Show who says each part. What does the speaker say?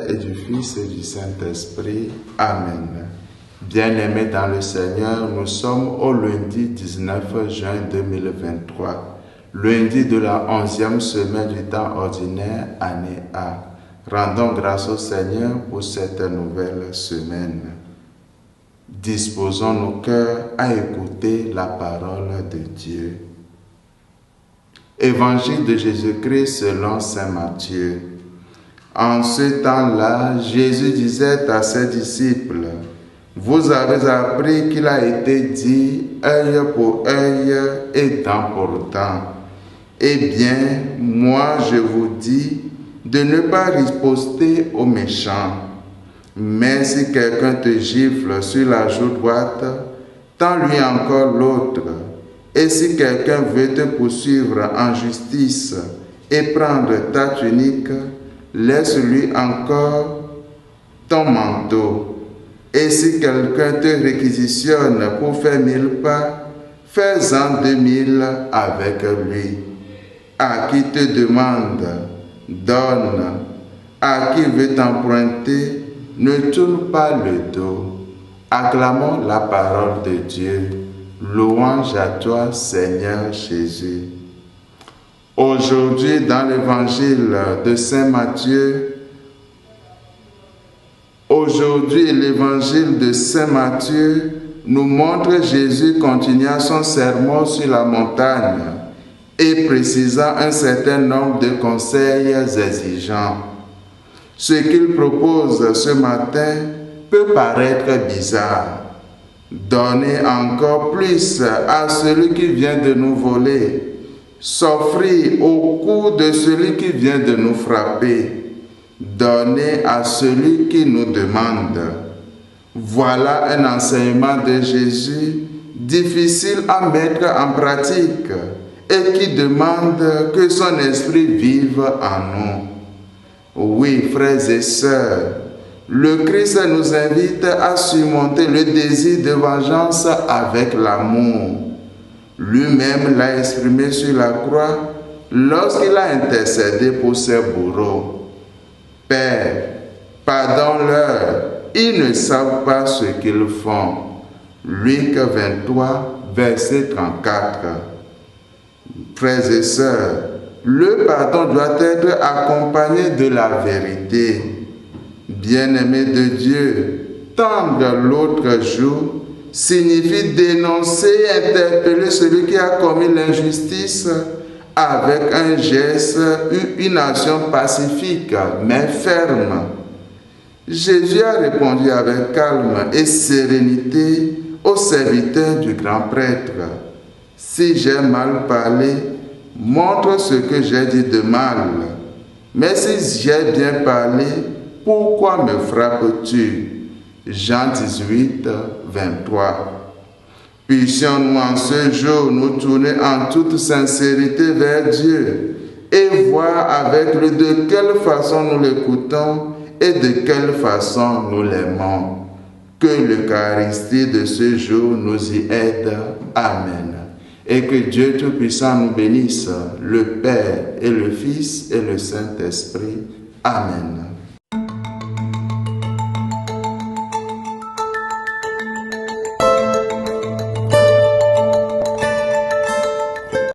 Speaker 1: et du Fils et du Saint-Esprit. Amen. Bien-aimés dans le Seigneur, nous sommes au lundi 19 juin 2023, lundi de la 11e semaine du temps ordinaire, année A. Rendons grâce au Seigneur pour cette nouvelle semaine. Disposons nos cœurs à écouter la parole de Dieu. Évangile de Jésus-Christ selon saint Matthieu. En ce temps-là, Jésus disait à ses disciples, « Vous avez appris qu'il a été dit œil pour œil et dent pour dent. Eh bien, moi je vous dis de ne pas riposter aux méchants. Mais si quelqu'un te gifle sur la joue droite, tends-lui encore l'autre. Et si quelqu'un veut te poursuivre en justice et prendre ta tunique, laisse-lui encore ton manteau. Et si quelqu'un te réquisitionne pour faire 1000 pas, fais-en 2000 avec lui. À qui te demande, donne. À qui veut t'emprunter, ne tourne pas le dos. Acclamons la parole de Dieu. Louange à toi, Seigneur Jésus. Aujourd'hui, dans l'évangile de saint Matthieu, l'évangile de saint Matthieu nous montre Jésus continuant son sermon sur la montagne et précisant un certain nombre de conseils exigeants. Ce qu'il propose ce matin peut paraître bizarre. Donner encore plus à celui qui vient de nous voler, s'offrir au cou de celui qui vient de nous frapper, donner à celui qui nous demande. Voilà un enseignement de Jésus difficile à mettre en pratique et qui demande que son esprit vive en nous. Oui, frères et sœurs, le Christ nous invite à surmonter le désir de vengeance avec l'amour. Lui-même l'a exprimé sur la croix lorsqu'il a intercédé pour ses bourreaux. Père, pardonne-leur, ils ne savent pas ce qu'ils font. Luc 23, verset 34. Frères et sœurs, le pardon doit être accompagné de la vérité. Bien-aimé de Dieu, tendre l'autre joue signifie dénoncer et interpeller celui qui a commis l'injustice avec un geste ou une action pacifique mais ferme. Jésus a répondu avec calme et sérénité au serviteur du grand prêtre. Si j'ai mal parlé, montre ce que j'ai dit de mal. Mais si j'ai bien parlé, pourquoi me frappes-tu? Jean 18, 23. Puissions-nous en ce jour nous tourner en toute sincérité vers Dieu et voir avec lui de quelle façon nous l'écoutons et de quelle façon nous l'aimons. Que l'Eucharistie de ce jour nous y aide. Amen. Et que Dieu Tout-Puissant nous bénisse, le Père et le Fils et le Saint-Esprit. Amen.